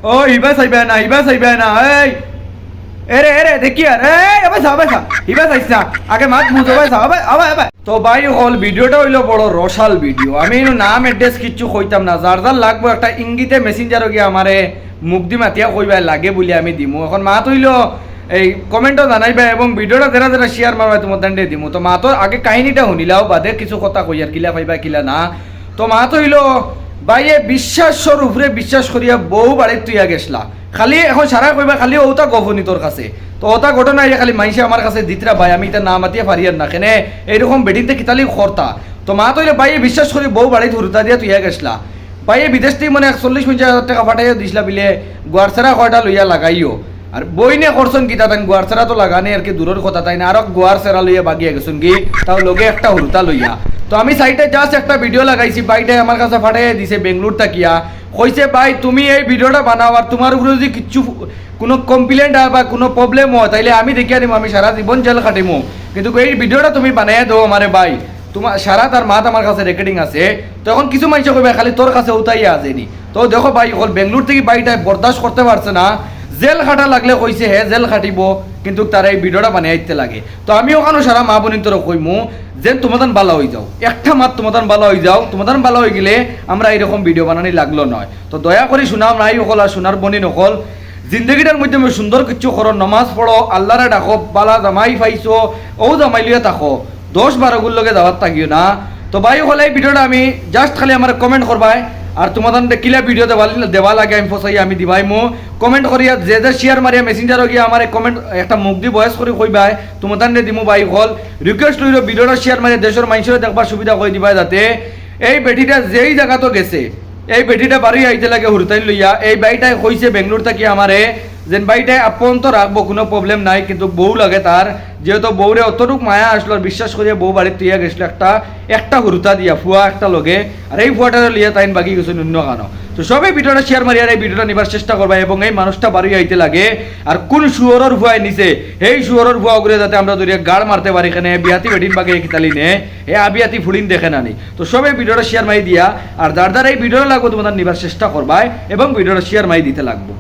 ও ইবা চাইবে না, ইবা চাইবে না। এই এরে এরে দেখি আর এবার যা ইবা চাইছ না, আগে মাত বুঝো ভাই যা আবার আবার আবার। তো ভাই হল ভিডিওটা হইলো বড় রসাল ভিডিও। আমি নাম এড্রেস কিচ্ছু কইতাম না, যার যার লাগবো একটা ইঙ্গিতে মেসেঞ্জারও গিয়ে আমারে মুখ দি মাতিয়া কইবা লাগে বলে আমি দিমু। এখন মাত হইলো এই কমেন্টও জানাইবা এবং ভিডিওটা যারা যারা শেয়ার মারবা তোমার দান্ডে দিমু। তো মাতো আগে কাহিনীটা শুনিলাও, বাদে কিছু কথা কই আর কিলা পাইবা কিলা না। তো মাত হইলো বাইয়ে বিশ্বাসর উপরে বিশ্বাস করিয়া বউ বাড়ির তুইয়া গেছলা, খালি এখন সারা কইবা খালি ওটা গভনি তোর কাছে। তো ওটা ঘটনা খালি মাইসে আমার কাছে দিতরা ভাই, আমি এটা না মাতিয়া পারিয়ার না কেনে এইরকম বেটিতে কিতালি খরতা। তো মা তৈলে বাইয়ে বিশ্বাস করি বউ বাড়ি ধরতা দিয়া তুইয়া গেছলা। বাইয়ে বিদেশ থেকে মানে 40-50 টাকা পাঠাইয়া দিছিলা বিলে গোয়ারছাড়া কয়টা লইয়া লাগাইও। আর বই নে করছেন কি তাই গোয়ারছাড়া তো লাগানে আর কি দূরের কথা, তাই না আরো গোয়ারছাড়া লইয়া বাগিয়া গেছেন কি তাও লগে একটা হুরতা লইয়া। তো আমি সাইটে জাস্ট একটা ভিডিও লাগাইছি, বাইটাই আমার কাছে পাঠাইয়া দিছে বেঙ্গলোর তাকিয়া, কইছে ভাই তুমি এই ভিডিওটা বানাও আর তোমার উপরে যদি কিচ্ছু কোনো কমপ্লেন্ট হয় বা কোনো প্রবলেম হয় তাইলে আমি দেখিয়া দিব, আমি সারা জীবন জেল খাটিমু, কিন্তু এই ভিডিওটা তুমি বানাইয়া দাও আমারে ভাই। তোমার সারা তার মাত আমার কাছে রেকর্ডিং আছে। তখন কিছু মানুষ কইবে খালি তোর কাছে উতাইয়া আসেনি। তো দেখো ভাই হল বেঙ্গলোর থেকে বাইটাই বরদাস্ত করতে পারছে না, জেল খাটা লাগলে কইছে হে জেল খাটিব, কিন্তু তারা এই ভিডিওটা বানাইতে লাগে। তো আমি ওখানে সারা মা বোনের তোর কইমু যে তোমাদের ভালো হয়ে যাও, একটা মাত তোমাদের ভালো হয়ে যাও, তোমাদের ভালো হয়ে গেলে আমরা এইরকম ভিডিও বানানি লাগলো নয়। তো দয়া করে শুনাম নাই অকল আর সোনার বনি নকল, জিন্দগিটার মধ্যে সুন্দর কিছু করো, নমাজ পড়ো, আল্লাহরে ডাকো, বালা জামাই পাইছো ও জামাই লিয়ে থাকো, 10-12 গুলোর লগে যাওয়ার থাকিও না। তো ভাই হলে এই ভিডিওটা আমি জাস্ট খালি আমার কমেন্ট করবাই আর তোমাদের কিলা ভিডিও দেওয়া লাগে আমি ফসাই আমি দিবাই মো কমেন্ট করিয়া যে যে শেয়ার মারিয়া মেসেঞ্জার গিয়ে আমার কমেন্ট একটা মুখ দি ভয়েস করে কইবাই তোমাদের দিমু ভাই হল রিকোয়েস্ট লইল ভিডিওটা শেয়ার মারিয়া দেশের মানুষের দেখবার সুবিধা করে দিবাই, যাতে এই বেটিটা যেই জায়গা তো গেছে এই বেটিটা বাড়ি আইতে লাগে হুরতাইন লইয়া। এই বাইটাই কইছে বেঙ্গলোর থাকি আমারে যেন বাইটাই আপন তো রাখবো কোনো প্রবলেম নাই, কিন্তু বউ লাগে তার, যেহেতু বউরে অতটুক মায়া আসলো আর বিশ্বাস করিয়া বউ বাড়ির তুইয়া গেছিল একটা হুরুতা দিয়া ফুয়া একটা লগে, আর এই ফুয়াটা লিয়া তাইন বাকি গেছে অন্য কানো। তো সবাই ভিডিওটা শেয়ার মারি আর এই ভিডিওটা নিবার চেষ্টা করবা এবং এই মানুষটা বাড়ি আইতে লাগে আর কোন শুয়োরের ভুয়াই নিছে এই শুয়োরের ভুয়া করে যাতে আমরা ধরিয়া গাড় মারতে পারি, এখানে বিয়াতি বেটিন বাগে কিতালি নে এ আবিয়াতি ফুলিন দেখে নানি। তো সবাই ভিডিওটা শেয়ার মারি দিয়া আর যার দ্বারা এই ভিডিওটা লাগবো তোমাদের নিবার চেষ্টা করবাই এবং ভিডিওটা শেয়ার মারি দিতে লাগবো।